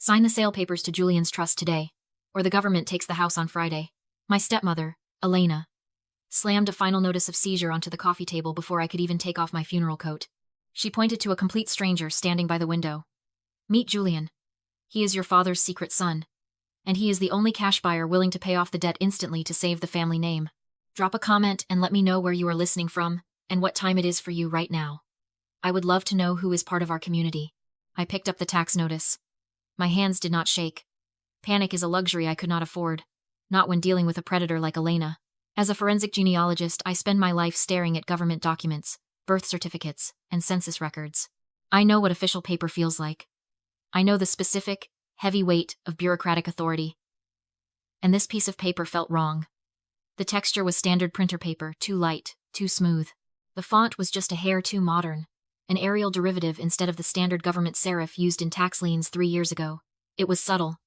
Sign the sale papers to Julian's trust today, or the government takes the house on Friday. My stepmother, Elena, slammed a final notice of seizure onto the coffee table before I could even take off my funeral coat. She pointed to a complete stranger standing by the window. Meet Julian. He is your father's secret son, and he is the only cash buyer willing to pay off the debt instantly to save the family name. Drop a comment and let me know where you are listening from and what time it is for you right now. I would love to know who is part of our community. I picked up the tax notice. My hands did not shake. Panic is a luxury I could not afford, not when dealing with a predator like Elena. As a forensic genealogist, I spend my life staring at government documents, birth certificates, and census records. I know what official paper feels like. I know the specific, heavy weight of bureaucratic authority. And this piece of paper felt wrong. The texture was standard printer paper, too light, too smooth. The font was just a hair too modern, an Arial derivative instead of the standard government serif used in tax liens 3 years ago. It was subtle,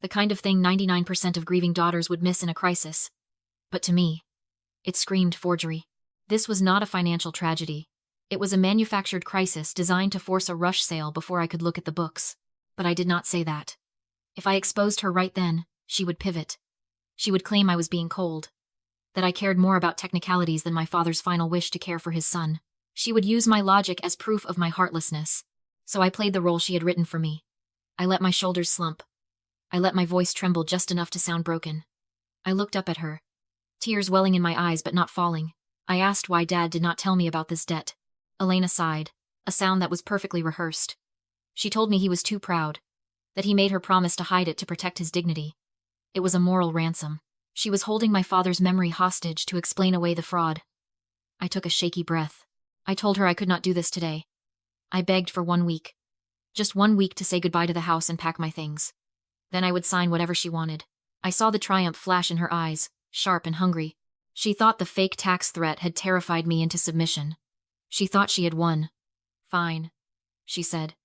the kind of thing 99% of grieving daughters would miss in a crisis. But to me, it screamed forgery. This was not a financial tragedy. It was a manufactured crisis designed to force a rush sale before I could look at the books. But I did not say that. If I exposed her right then, she would pivot. She would claim I was being cold, that I cared more about technicalities than my father's final wish to care for his son. She would use my logic as proof of my heartlessness. So I played the role she had written for me. I let my shoulders slump. I let my voice tremble just enough to sound broken. I looked up at her, tears welling in my eyes but not falling. I asked why Dad did not tell me about this debt. Elena sighed, a sound that was perfectly rehearsed. She told me he was too proud, that he made her promise to hide it to protect his dignity. It was a moral ransom. She was holding my father's memory hostage to explain away the fraud. I took a shaky breath. I told her I could not do this today. I begged for 1 week. Just 1 week to say goodbye to the house and pack my things. Then I would sign whatever she wanted. I saw the triumph flash in her eyes, sharp and hungry. She thought the fake tax threat had terrified me into submission. She thought she had won. Fine, she said,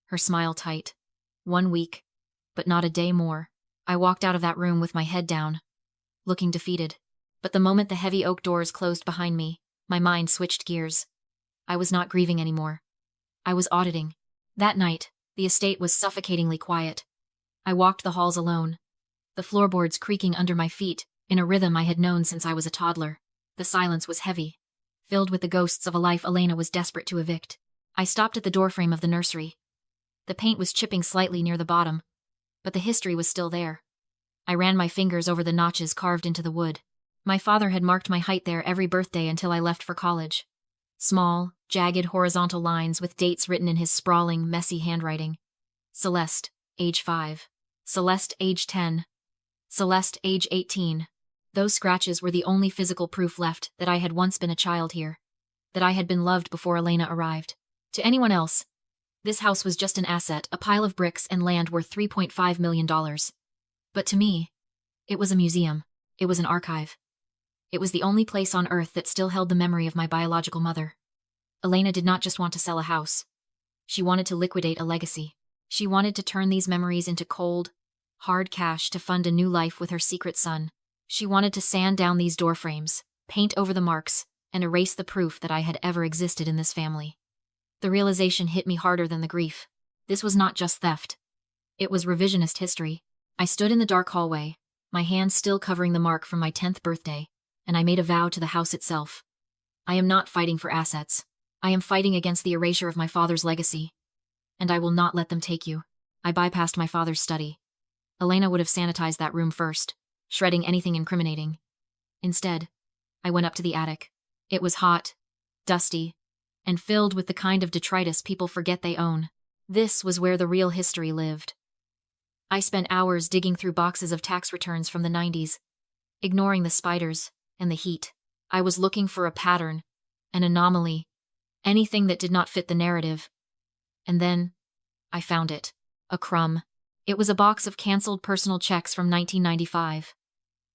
her smile tight. 1 week, but not a day more. I walked out of that room with my head down, looking defeated. But the moment the heavy oak doors closed behind me, my mind switched gears. I was not grieving anymore. I was auditing. That night, the estate was suffocatingly quiet. I walked the halls alone, the floorboards creaking under my feet in a rhythm I had known since I was a toddler. The silence was heavy, filled with the ghosts of a life Elena was desperate to evict. I stopped at the doorframe of the nursery. The paint was chipping slightly near the bottom, but the history was still there. I ran my fingers over the notches carved into the wood. My father had marked my height there every birthday until I left for college. Small, jagged horizontal lines with dates written in his sprawling, messy handwriting. Celeste, age 5. Celeste, age 10. Celeste, age 18. Those scratches were the only physical proof left that I had once been a child here, that I had been loved before Elena arrived. To anyone else, this house was just an asset, a pile of bricks and land worth $3.5 million. But to me, it was a museum. It was an archive. It was the only place on earth that still held the memory of my biological mother. Elena did not just want to sell a house. She wanted to liquidate a legacy. She wanted to turn these memories into cold, hard cash to fund a new life with her secret son. She wanted to sand down these doorframes, paint over the marks, and erase the proof that I had ever existed in this family. The realization hit me harder than the grief. This was not just theft. It was revisionist history. I stood in the dark hallway, my hands still covering the mark from my 10th birthday, and I made a vow to the house itself. I am not fighting for assets. I am fighting against the erasure of my father's legacy. And I will not let them take you. I bypassed my father's study. Elena would have sanitized that room first, shredding anything incriminating. Instead, I went up to the attic. It was hot, dusty, and filled with the kind of detritus people forget they own. This was where the real history lived. I spent hours digging through boxes of tax returns from the 90s, ignoring the spiders and the heat. I was looking for a pattern, an anomaly, anything that did not fit the narrative. And then, I found it. A crumb. It was a box of canceled personal checks from 1995.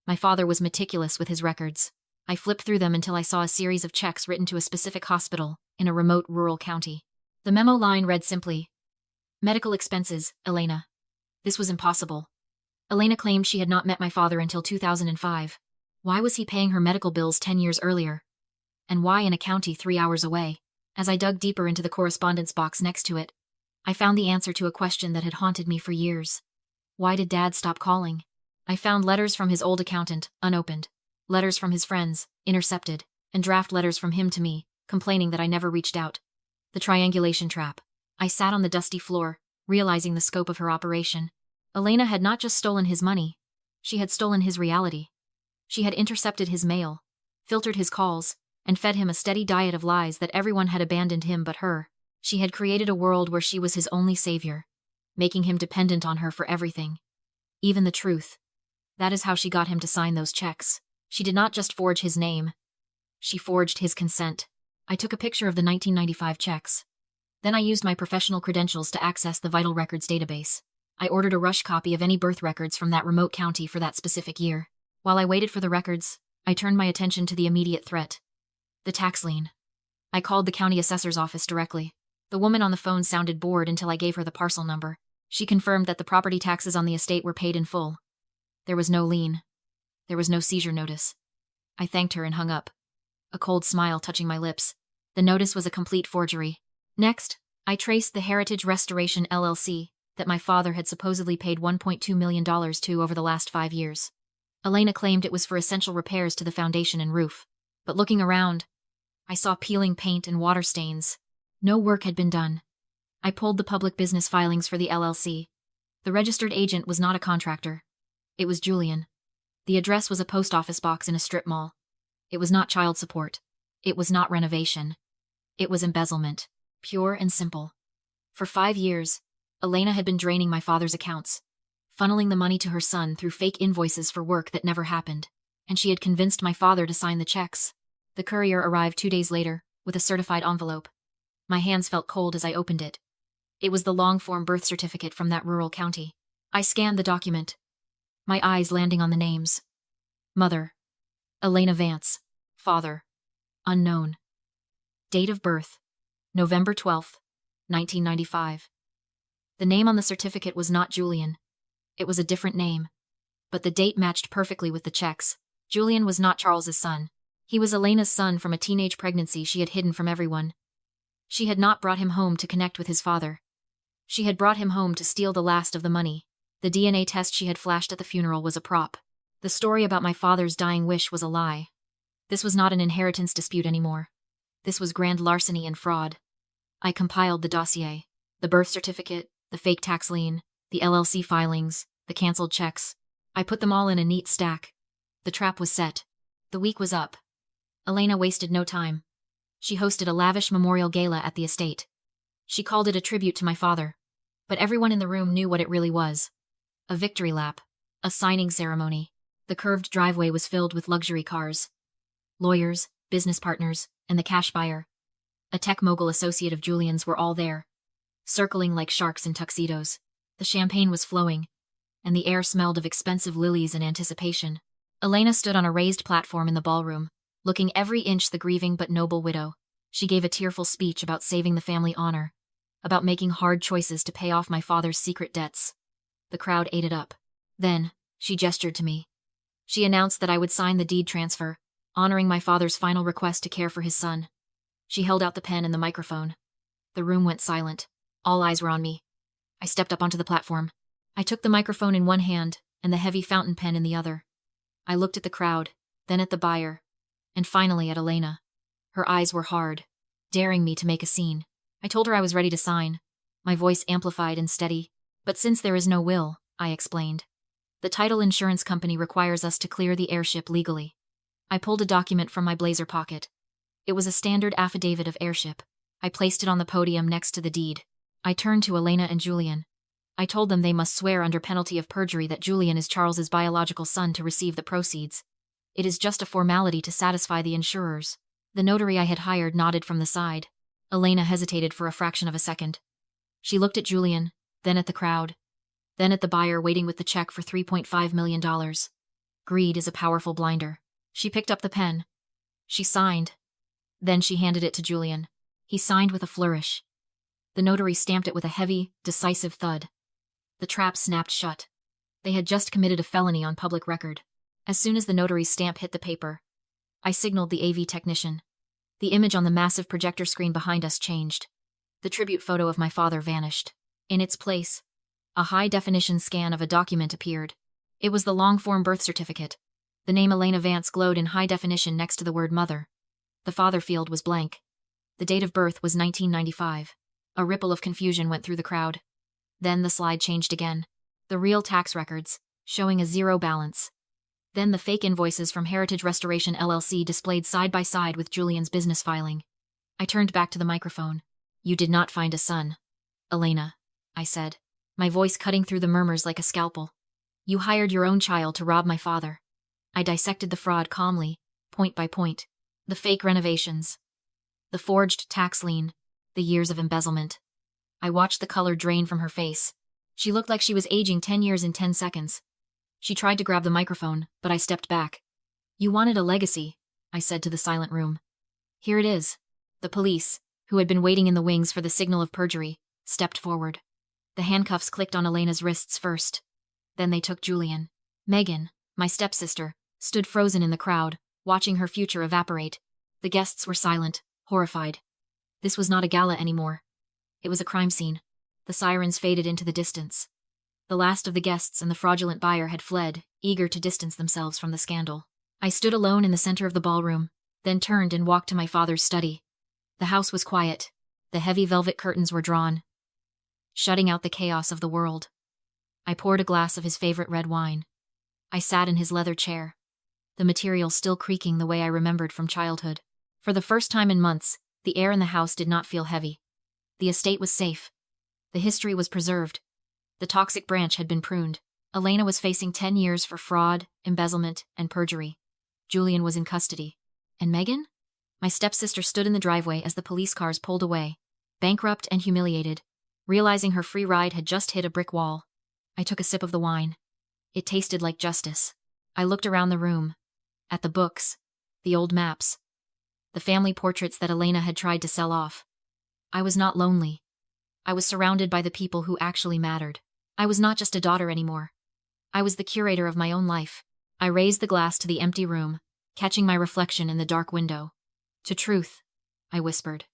My father was meticulous with his records. I flipped through them until I saw a series of checks written to a specific hospital in a remote rural county. The memo line read simply, "Medical expenses, Elena." This was impossible. Elena claimed she had not met my father until 2005. Why was he paying her medical bills 10 years earlier? And why in a county 3 hours away? As I dug deeper into the correspondence box next to it, I found the answer to a question that had haunted me for years. Why did Dad stop calling? I found letters from his old accountant, unopened. Letters from his friends, intercepted. And draft letters from him to me, complaining that I never reached out. The triangulation trap. I sat on the dusty floor, realizing the scope of her operation. Elena had not just stolen his money. She had stolen his reality. She had intercepted his mail, filtered his calls, and fed him a steady diet of lies that everyone had abandoned him but her. She had created a world where she was his only savior, making him dependent on her for everything. Even the truth. That is how she got him to sign those checks. She did not just forge his name. She forged his consent. I took a picture of the 1995 checks. Then I used my professional credentials to access the Vital Records database. I ordered a rush copy of any birth records from that remote county for that specific year. While I waited for the records, I turned my attention to the immediate threat. The tax lien. I called the county assessor's office directly. The woman on the phone sounded bored until I gave her the parcel number. She confirmed that the property taxes on the estate were paid in full. There was no lien. There was no seizure notice. I thanked her and hung up, a cold smile touching my lips. The notice was a complete forgery. Next, I traced the Heritage Restoration LLC that my father had supposedly paid $1.2 million to over the last 5 years. Elena claimed it was for essential repairs to the foundation and roof. But looking around, I saw peeling paint and water stains. No work had been done. I pulled the public business filings for the LLC. The registered agent was not a contractor. It was Julian. The address was a post office box in a strip mall. It was not child support. It was not renovation. It was embezzlement. Pure and simple. For 5 years, Elena had been draining my father's accounts, funneling the money to her son through fake invoices for work that never happened, and she had convinced my father to sign the checks. The courier arrived 2 days later, with a certified envelope. My hands felt cold as I opened it. It was the long-form birth certificate from that rural county. I scanned the document, my eyes landing on the names. Mother: Elena Vance. Father: unknown. Date of birth: November 12, 1995. The name on the certificate was not Julian. It was a different name. But the date matched perfectly with the checks. Julian was not Charles's son. He was Elena's son from a teenage pregnancy she had hidden from everyone. She had not brought him home to connect with his father. She had brought him home to steal the last of the money. The DNA test she had flashed at the funeral was a prop. The story about my father's dying wish was a lie. This was not an inheritance dispute anymore. This was grand larceny and fraud. I compiled the dossier. The birth certificate, the fake tax lien, the LLC filings, the canceled checks. I put them all in a neat stack. The trap was set. The week was up. Elena wasted no time. She hosted a lavish memorial gala at the estate. She called it a tribute to my father. But everyone in the room knew what it really was. A victory lap. A signing ceremony. The curved driveway was filled with luxury cars. Lawyers, business partners, and the cash buyer, a tech mogul associate of Julian's, were all there, circling like sharks in tuxedos. The champagne was flowing, and the air smelled of expensive lilies and anticipation. Elena stood on a raised platform in the ballroom, looking every inch the grieving but noble widow. She gave a tearful speech about saving the family honor, about making hard choices to pay off my father's secret debts. The crowd ate it up. Then, she gestured to me. She announced that I would sign the deed transfer, honoring my father's final request to care for his son. She held out the pen and the microphone. The room went silent. All eyes were on me. I stepped up onto the platform. I took the microphone in one hand and the heavy fountain pen in the other. I looked at the crowd, then at the buyer, and finally at Elena. Her eyes were hard, daring me to make a scene. I told her I was ready to sign, my voice amplified and steady. But since there is no will, I explained, the title insurance company requires us to clear the heirship legally. I pulled a document from my blazer pocket. It was a standard affidavit of heirship. I placed it on the podium next to the deed. I turned to Elena and Julian. I told them they must swear under penalty of perjury that Julian is Charles's biological son to receive the proceeds. It is just a formality to satisfy the insurers. The notary I had hired nodded from the side. Elena hesitated for a fraction of a second. She looked at Julian, then at the crowd, then at the buyer waiting with the check for $3.5 million. Greed is a powerful blinder. She picked up the pen. She signed. Then she handed it to Julian. He signed with a flourish. The notary stamped it with a heavy, decisive thud. The trap snapped shut. They had just committed a felony on public record. As soon as the notary's stamp hit the paper, I signaled the AV technician. The image on the massive projector screen behind us changed. The tribute photo of my father vanished. In its place, a high-definition scan of a document appeared. It was the long-form birth certificate. The name Elena Vance glowed in high definition next to the word mother. The father field was blank. The date of birth was 1995. A ripple of confusion went through the crowd. Then the slide changed again. The real tax records, showing a zero balance. Then the fake invoices from Heritage Restoration LLC displayed side by side with Julian's business filing. I turned back to the microphone. "You did not find a son, Elena," I said, my voice cutting through the murmurs like a scalpel. "You hired your own child to rob my father." I dissected the fraud calmly, point by point. The fake renovations, the forged tax lien, the years of embezzlement. I watched the color drain from her face. She looked like she was aging 10 years in 10 seconds. She tried to grab the microphone, but I stepped back. "You wanted a legacy," I said to the silent room. "Here it is." The police, who had been waiting in the wings for the signal of perjury, stepped forward. The handcuffs clicked on Elena's wrists first. Then they took Julian. Megan, my stepsister, stood frozen in the crowd, watching her future evaporate. The guests were silent, horrified. This was not a gala anymore. It was a crime scene. The sirens faded into the distance. The last of the guests and the fraudulent buyer had fled, eager to distance themselves from the scandal. I stood alone in the center of the ballroom, then turned and walked to my father's study. The house was quiet. The heavy velvet curtains were drawn, shutting out the chaos of the world. I poured a glass of his favorite red wine. I sat in his leather chair, the material still creaking the way I remembered from childhood. For the first time in months, the air in the house did not feel heavy. The estate was safe. The history was preserved. The toxic branch had been pruned. Elena was facing 10 years for fraud, embezzlement, and perjury. Julian was in custody. And Megan? My stepsister stood in the driveway as the police cars pulled away, bankrupt and humiliated, realizing her free ride had just hit a brick wall. I took a sip of the wine. It tasted like justice. I looked around the room, at the books, the old maps, the family portraits that Elena had tried to sell off. I was not lonely. I was surrounded by the people who actually mattered. I was not just a daughter anymore. I was the curator of my own life. I raised the glass to the empty room, catching my reflection in the dark window. "To truth," I whispered,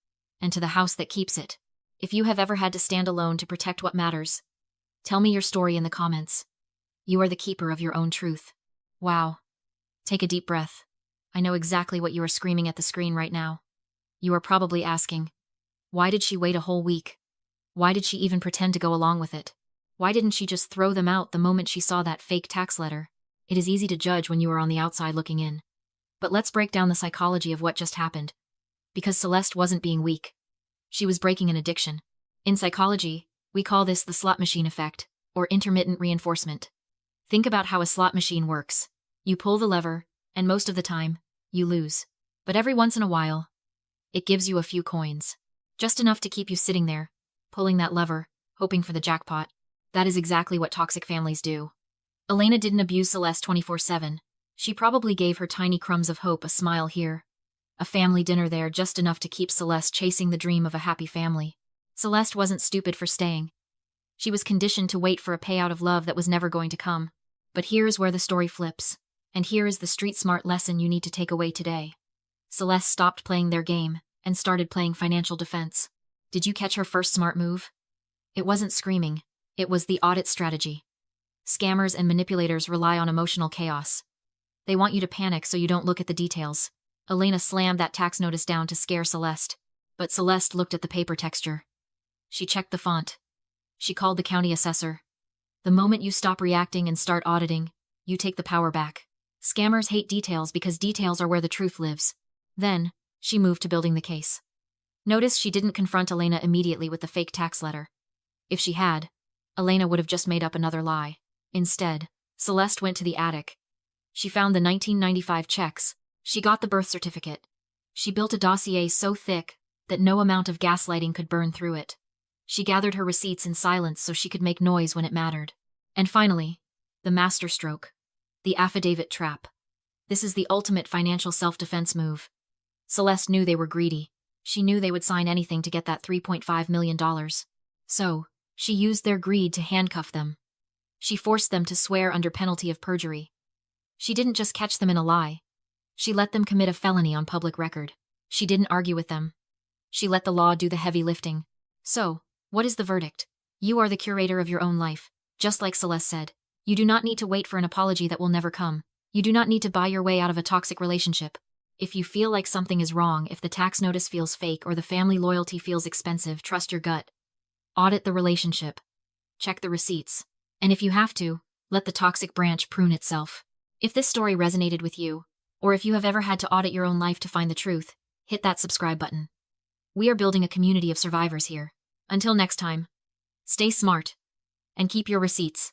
"and to the house that keeps it. If you have ever had to stand alone to protect what matters, tell me your story in the comments. You are the keeper of your own truth." Wow. Take a deep breath. I know exactly what you are screaming at the screen right now. You are probably asking, why did she wait a whole week? Why did she even pretend to go along with it? Why didn't she just throw them out the moment she saw that fake tax letter? It is easy to judge when you are on the outside looking in. But let's break down the psychology of what just happened. Because Celeste wasn't being weak. She was breaking an addiction. In psychology, we call this the slot machine effect, or intermittent reinforcement. Think about how a slot machine works. You pull the lever, and most of the time, you lose. But every once in a while, it gives you a few coins. Just enough to keep you sitting there, pulling that lever, hoping for the jackpot. That is exactly what toxic families do. Elena didn't abuse Celeste 24/7. She probably gave her tiny crumbs of hope a smile here, a family dinner there, just enough to keep Celeste chasing the dream of a happy family. Celeste wasn't stupid for staying. She was conditioned to wait for a payout of love that was never going to come. But here is where the story flips. And here is the street-smart lesson you need to take away today. Celeste stopped playing their game and started playing financial defense. Did you catch her first smart move? It wasn't screaming. It was the audit strategy. Scammers and manipulators rely on emotional chaos. They want you to panic so you don't look at the details. Elena slammed that tax notice down to scare Celeste. But Celeste looked at the paper texture. She checked the font. She called the county assessor. The moment you stop reacting and start auditing, you take the power back. Scammers hate details because details are where the truth lives. Then, she moved to building the case. Notice she didn't confront Elena immediately with the fake tax letter. If she had, Elena would have just made up another lie. Instead, Celeste went to the attic. She found the 1995 checks. She got the birth certificate. She built a dossier so thick that no amount of gaslighting could burn through it. She gathered her receipts in silence so she could make noise when it mattered. And finally, the masterstroke. The affidavit trap. This is the ultimate financial self-defense move. Celeste knew they were greedy. She knew they would sign anything to get that $3.5 million. So, she used their greed to handcuff them. She forced them to swear under penalty of perjury. She didn't just catch them in a lie. She let them commit a felony on public record. She didn't argue with them. She let the law do the heavy lifting. So, what is the verdict? You are the curator of your own life. Just like Celeste said, you do not need to wait for an apology that will never come. You do not need to buy your way out of a toxic relationship. If you feel like something is wrong, if the tax notice feels fake or the family loyalty feels expensive, trust your gut. Audit the relationship. Check the receipts. And if you have to, let the toxic branch prune itself. If this story resonated with you, or if you have ever had to audit your own life to find the truth, hit that subscribe button. We are building a community of survivors here. Until next time, stay smart and keep your receipts.